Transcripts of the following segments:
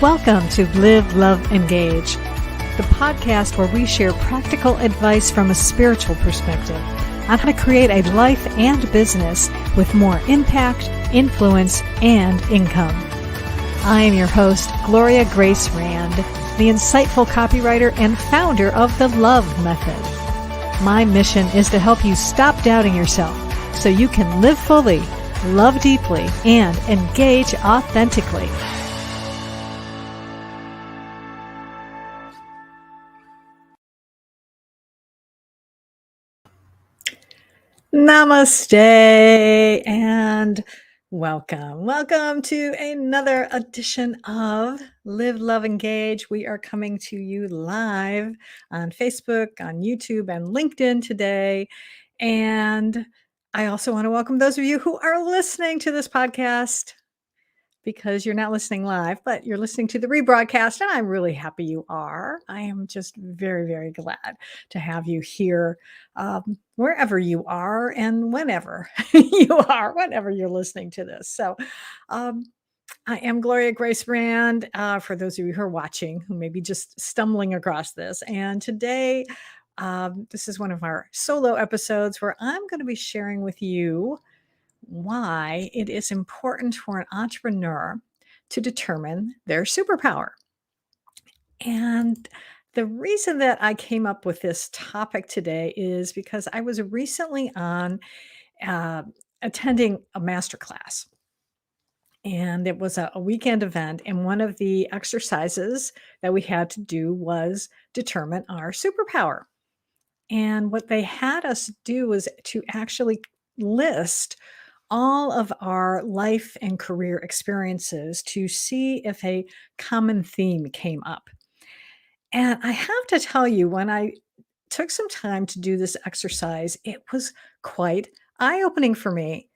Welcome to Live, Love, Engage, the podcast where we share practical advice from a spiritual perspective on how to create a life and business with more impact, influence, and income. I am your host, Gloria Grace Rand, the insightful copywriter and founder of the Love Method. My mission is to help you stop doubting yourself so you can live fully, love deeply, and engage authentically. Namaste and welcome. Welcome to another edition of Live, Love, Engage. We are coming to you live on Facebook, on YouTube, and LinkedIn today. And I also want to welcome those of you who are listening to this podcast, because you're not listening live, but you're listening to the rebroadcast, and I'm really happy you are. I am just very, very glad to have you here, wherever you are and whenever you are, whenever you're listening to this. So I am Gloria Grace Rand, for those of you who are watching, who may be just stumbling across this. And today, this is one of our solo episodes where I'm going to be sharing with you why it is important for an entrepreneur to determine their superpower. And the reason that I came up with this topic today is because I was recently on attending a masterclass. And it was a weekend event. And one of the exercises that we had to do was determine our superpower. And what they had us do was to actually list all of our life and career experiences to see if a common theme came up. And I have to tell you, when I took some time to do this exercise, it was quite eye-opening for me.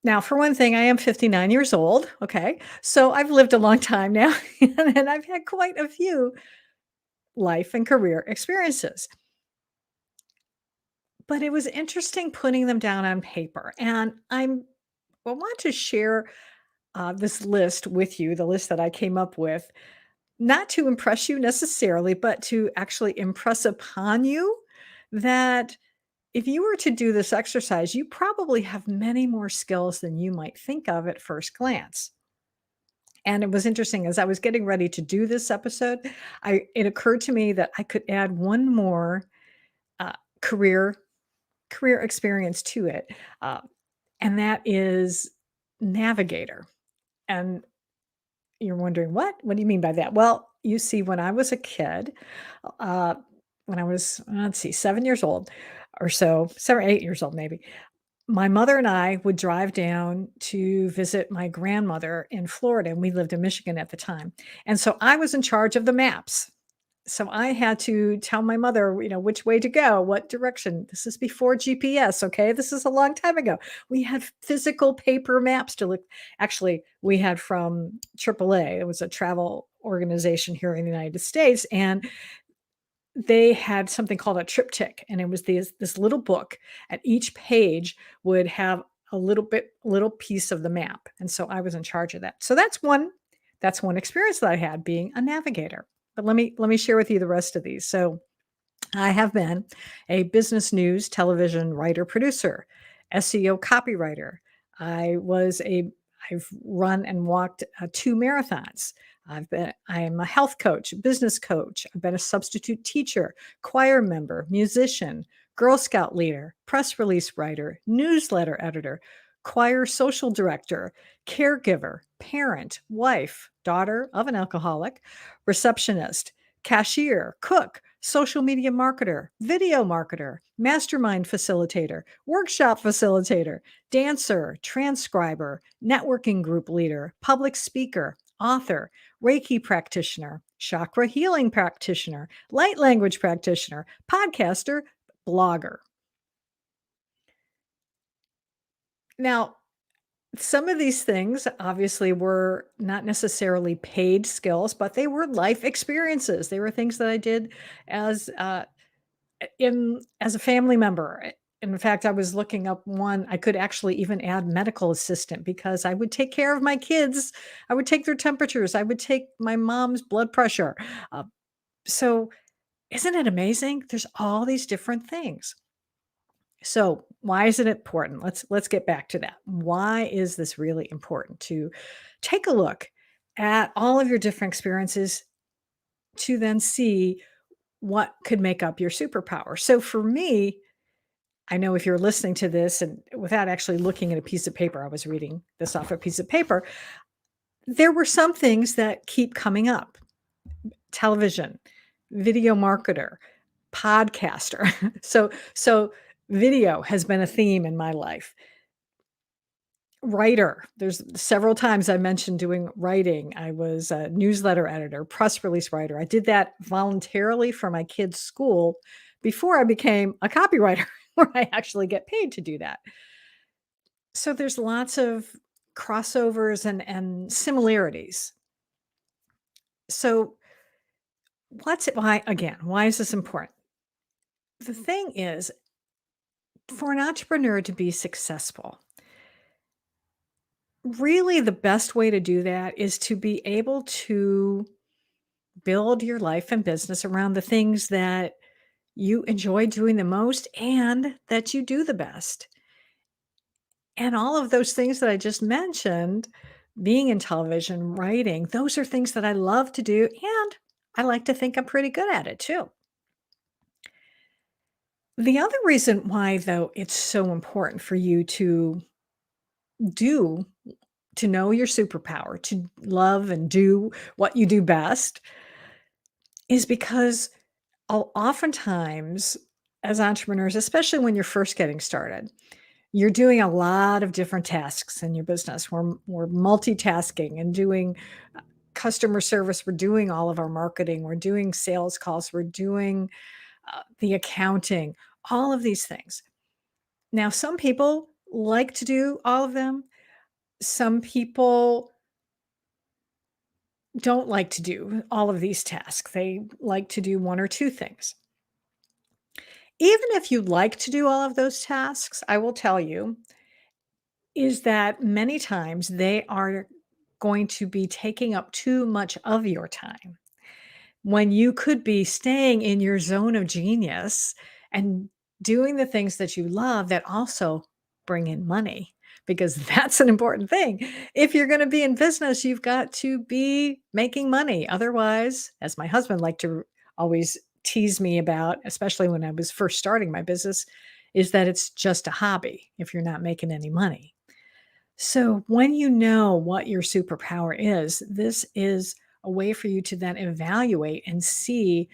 Now, for one thing, I am 59 years old. Okay. So I've lived a long time now, and I've had quite a few life and career experiences. But it was interesting putting them down on paper. And I want to share this list with you, the list that I came up with, not to impress you necessarily, but to actually impress upon you that if you were to do this exercise, you probably have many more skills than you might think of at first glance. And it was interesting, as I was getting ready to do this episode, it occurred to me that I could add one more uh, career experience to it, uh, and that is navigator. And you're wondering, what? What do you mean by that? Well, you see, when I was a kid, uh, when I was, let's see, 7 years old or so, 7 or 8 years old maybe, my mother and I would drive down to visit my grandmother in Florida, and we lived in Michigan at the time. And so I was in charge of the maps. So I had to tell my mother, which way to go, what direction. This is before GPS, okay? This is a long time ago. We had physical paper maps to look. Actually, we had from AAA. It was a travel organization here in the United States, and they had something called a triptych, and it was this little book, and each page would have a little piece of the map. And so I was in charge of that. So that's one experience that I had, being a navigator. But let me share with you the rest of these. So I have been a business news television writer producer, SEO copywriter. I've run and walked 2 marathons. I am a health coach, business coach. I've been a substitute teacher, choir member, musician, Girl Scout leader, press release writer, newsletter editor, choir social director, caregiver, parent, wife, daughter of an alcoholic, receptionist, cashier, cook, social media marketer, video marketer, mastermind facilitator, workshop facilitator, dancer, transcriber, networking group leader, public speaker, author, Reiki practitioner, chakra healing practitioner, light language practitioner, podcaster, blogger. Now, some of these things obviously were not necessarily paid skills, but they were life experiences. They were things that I did as as a family member, In fact, I was looking up one, I could actually even add medical assistant because I would take care of my kids. I would take their temperatures. I would take my mom's blood pressure. Uh, so isn't it amazing? There's all these different things. So why is it important? Let's get back to that. Why is this really important to take a look at all of your different experiences to then see what could make up your superpower? So for me, I know if you're listening to this and without actually looking at a piece of paper, I was reading this off a piece of paper. There were some things that keep coming up: television, video marketer, podcaster. So video has been a theme in my life. Writer. There's several times I mentioned doing writing. I was a newsletter editor, press release writer. I did that voluntarily for my kids' school before I became a copywriter, where I actually get paid to do that. So there's lots of crossovers and similarities. So what's it why again, why is this important? The thing is, for an entrepreneur to be successful, really the best way to do that is to be able to build your life and business around the things that you enjoy doing the most and that you do the best. And all of those things that I just mentioned, being in television, writing, those are things that I love to do. And I like to think I'm pretty good at it too. The other reason why, though, it's so important for you do, to know your superpower, to love and do what you do best, is because oftentimes as entrepreneurs, especially when you're first getting started, you're doing a lot of different tasks in your business. We're multitasking and doing customer service. We're doing all of our marketing. We're doing sales calls. We're doing the accounting, all of these things. Now, some people like to do all of them. Some people don't like to do all of these tasks. They like to do one or two things. Even if you like to do all of those tasks, I will tell you is that many times they are going to be taking up too much of your time when you could be staying in your zone of genius and doing the things that you love that also bring in money, because that's an important thing. If you're going to be in business, you've got to be making money. Otherwise, as my husband liked to always tease me about, especially when I was first starting my business, is that it's just a hobby if you're not making any money. So, when you know what your superpower is, this is a way for you to then evaluate and see,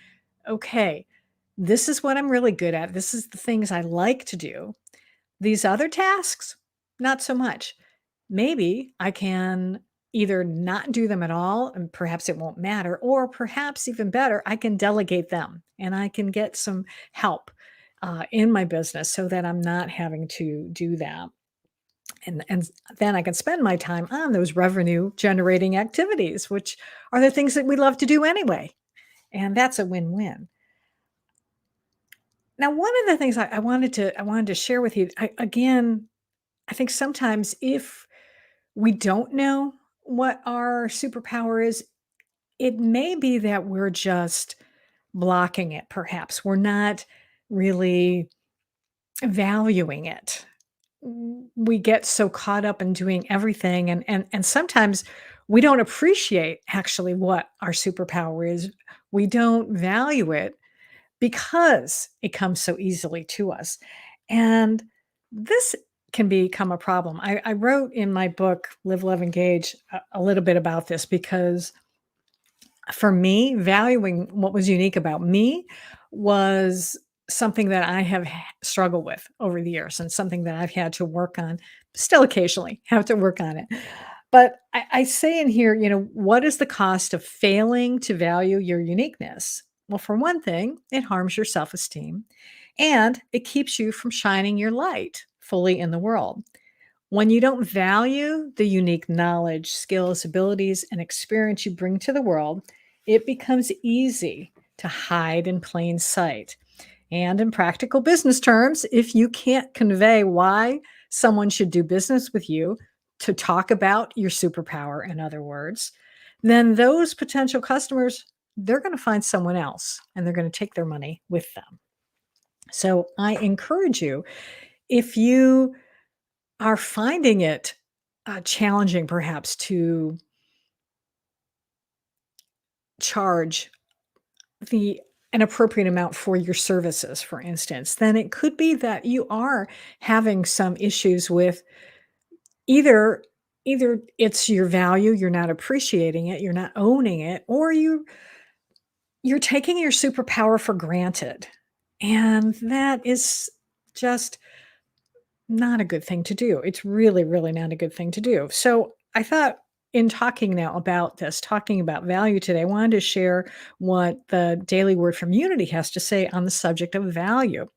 okay, this is what I'm really good at. This is the things I like to do. These other tasks, not so much. Maybe I can either not do them at all and perhaps it won't matter, or perhaps even better, I can delegate them and I can get some help in my business so that I'm not having to do that. And then I can spend my time on those revenue generating activities, which are the things that we love to do anyway. And that's a win-win. Now, one of the things I wanted to share with you, again, I think sometimes if we don't know what our superpower is, it may be that we're just blocking it, perhaps. We're not really valuing it. We get so caught up in doing everything and sometimes we don't appreciate actually what our superpower is. We don't value it because it comes so easily to us. And this can become a problem. I wrote in my book, Live, Love, Engage, a little bit about this because for me, valuing what was unique about me was something that I have struggled with over the years and something that I've had to work on, still occasionally have to work on it. But I say in here, what is the cost of failing to value your uniqueness? Well, for one thing, it harms your self esteem and it keeps you from shining your light fully in the world. When you don't value the unique knowledge, skills, abilities, and experience you bring to the world, it becomes easy to hide in plain sight. And in practical business terms, if you can't convey why someone should do business with you, to talk about your superpower, in other words, then those potential customers, they're going to find someone else and they're going to take their money with them. So I encourage you, if you are finding it challenging perhaps to charge the an appropriate amount for your services, for instance, then it could be that you are having some issues with either it's your value, you're not appreciating it, you're not owning it, or you're taking your superpower for granted. And that is just not a good thing to do. It's really, really not a good thing to do. So I thought in talking now about this, talking about value today, I wanted to share what the Daily Word from Unity has to say on the subject of value.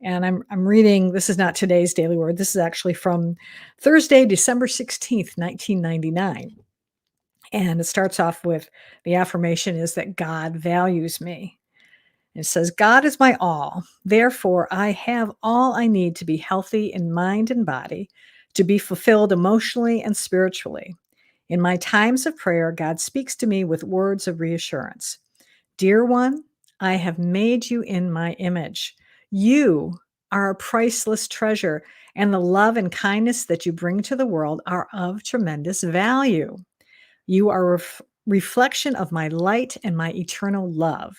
And I'm reading, this is not today's Daily Word. This is actually from Thursday, December 16th, 1999. And it starts off with the affirmation is that God values me. It says, God is my all. Therefore, I have all I need to be healthy in mind and body, to be fulfilled emotionally and spiritually. In my times of prayer, God speaks to me with words of reassurance. Dear one, I have made you in my image. You are a priceless treasure, and the love and kindness that you bring to the world are of tremendous value. You are a reflection of my light and my eternal love.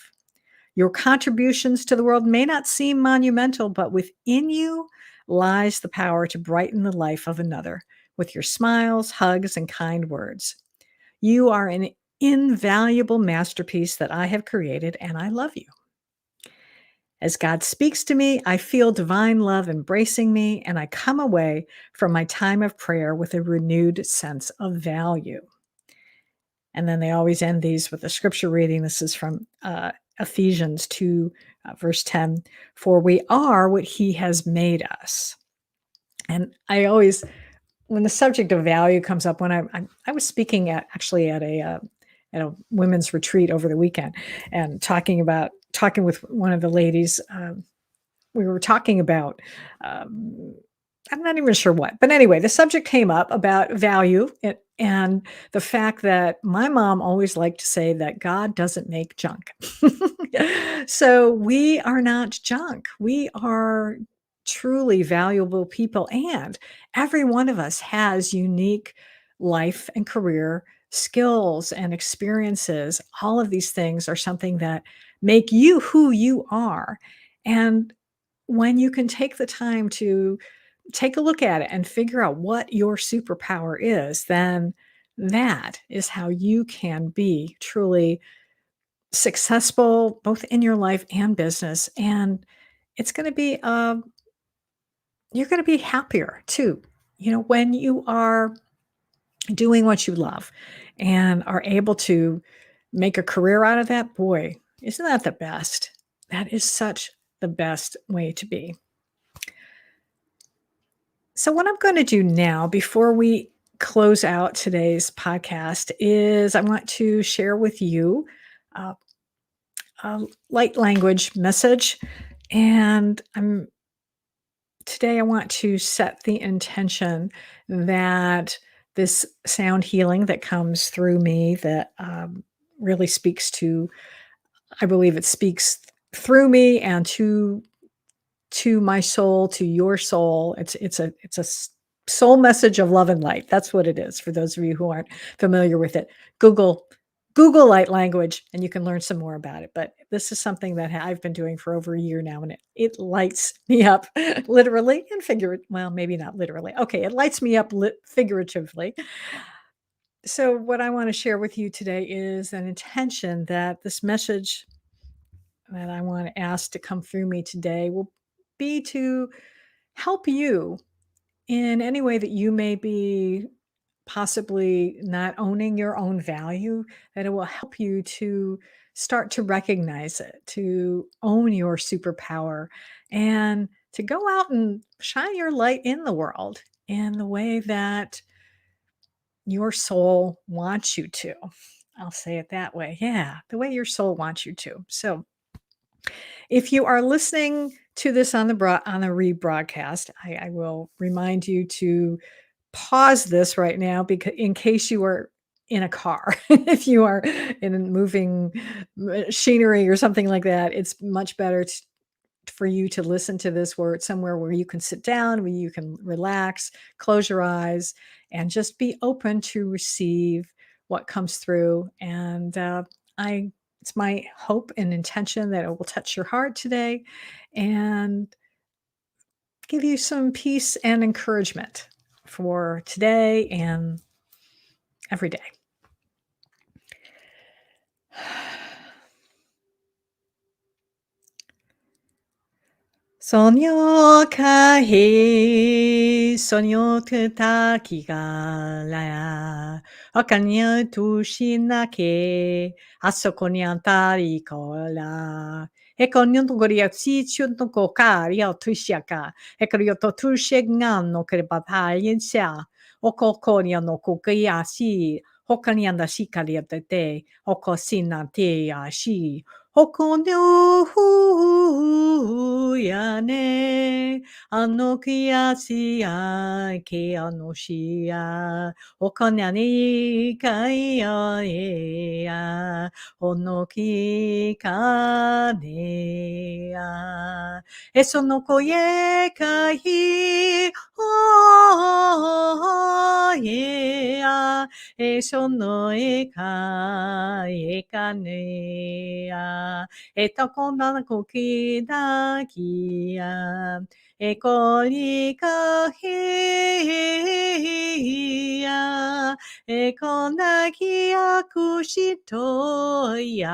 Your contributions to the world may not seem monumental, but within you lies the power to brighten the life of another with your smiles, hugs, and kind words. You are an invaluable masterpiece that I have created, and I love you. As God speaks to me, I feel divine love embracing me, and I come away from my time of prayer with a renewed sense of value. And then they always end these with a scripture reading. This is from Ephesians 2, verse 10. For we are what he has made us. And I always, when the subject of value comes up, when I was speaking at a women's retreat over the weekend and talking with one of the ladies, we were talking about um, I'm not even sure what, but anyway, the subject came up about value and the fact that my mom always liked to say that God doesn't make junk. So we are not junk. We are truly valuable people, and every one of us has unique life and career skills and experiences. All of these things are something that make you who you are. And when you can take the time to take a look at it and figure out what your superpower is, then that is how you can be truly successful both in your life and business. And it's going to be, you're going to be happier too. You know, when you are doing what you love and are able to make a career out of that, boy, isn't that the best? That is such the best way to be. So, what I'm going to do now before we close out today's podcast is I want to share with you uh, a light language message. And today I want to set the intention that this sound healing that comes through me that really speaks to, I believe it speaks through me and to my soul, to your soul. It's a soul message of love and light. That's what it is. For those of you who aren't familiar with it, Google Google light language, and you can learn some more about it. But this is something that I've been doing for over a year now, and it lights me up, literally and figuratively. Well, maybe not literally. Okay, it lights me up figuratively. So, what I want to share with you today is an intention that this message that I want to ask to come through me today will be to help you in any way that you may be possibly not owning your own value, that it will help you to start to recognize it, to own your superpower, and to go out and shine your light in the world in the way that your soul wants you to. I'll say it that way. Yeah, the way your soul wants you to. So, If you are listening to this on the rebroadcast, I will remind you to pause this right now because in case you are in a car, if you are in a moving machinery or something like that, it's much better for you to listen to this where it's somewhere where you can sit down, where you can relax, close your eyes, and just be open to receive what comes through. And I, it's my hope and intention that it will touch your heart today and give you some peace and encouragement for today and every day. 소녀 가히 소녀 트타기가 라야 어까냐 두시나게 아소코니안타리 콜라 에코니온토 고리아시 춘토 코카리아 투시아카 에코리오토 투셰간노 크레바파이엔샤 오코코니아노 코카야시 호카니안다 시카리아테테 오코시나테야시 호코뇨후야네 아노키야시야 케아노시야 오코냐니카이야에야 오노키카네야 에소노코예카히 오예야 에소노에카에카네야 에타콘다나 코키다기야 에코리카히야 에코나기야 쿠시토야야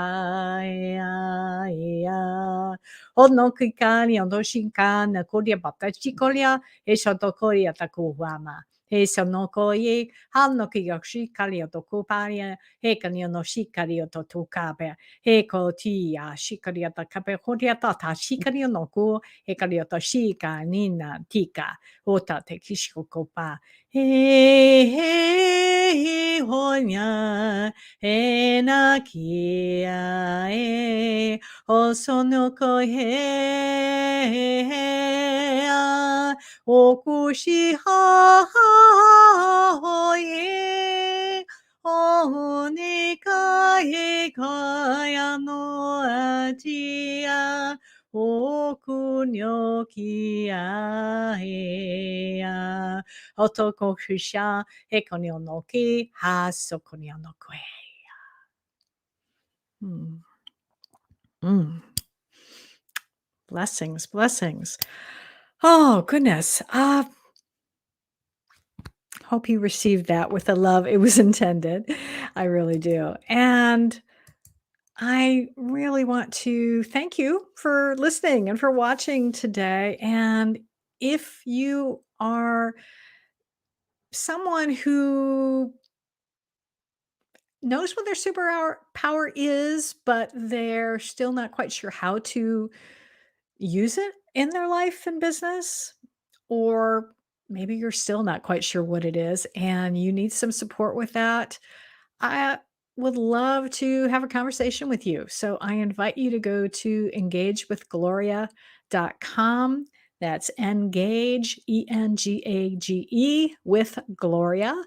오노키카니 온도신카나 코리아 바타치코리아 에쇼토코리아 타쿠와마 Esonokoye, Hanokiyoshi Karioto Kuparia, Hekanyono Shikarioto Tukabe, Hekotia, Shikariota Kapekoriata, Shikarionoku, Hekariota Shika, Nina, Tika, Ota Tekishikopa, He Honya, Enakia, Osonoko He. おくしははえおねかえかやのあちやおくにょきやえや男くしゃえこにょのきはそこにょのくえや。Blessings, blessings. Oh, goodness. Hope you received that with the love it was intended. I really do. And I really want to thank you for listening and for watching today. And if you are someone who knows what their superpower is, but they're still not quite sure how to use it in their life and business, or maybe you're still not quite sure what it is and you need some support with that, I would love to have a conversation with you. So I invite you to go to engagewithgloria.com. That's engage, ENGAGE with Gloria.com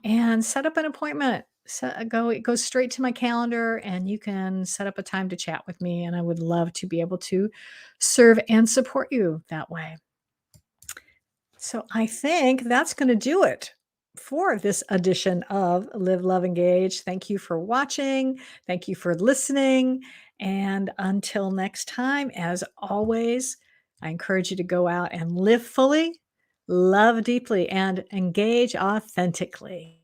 and set up an appointment. So it goes straight to my calendar and you can set up a time to chat with me. And I would love to be able to serve and support you that way. So I think that's going to do it for this edition of Live, Love, Engage. Thank you for watching. Thank you for listening. And until next time, as always, I encourage you to go out and live fully, love deeply, and engage authentically.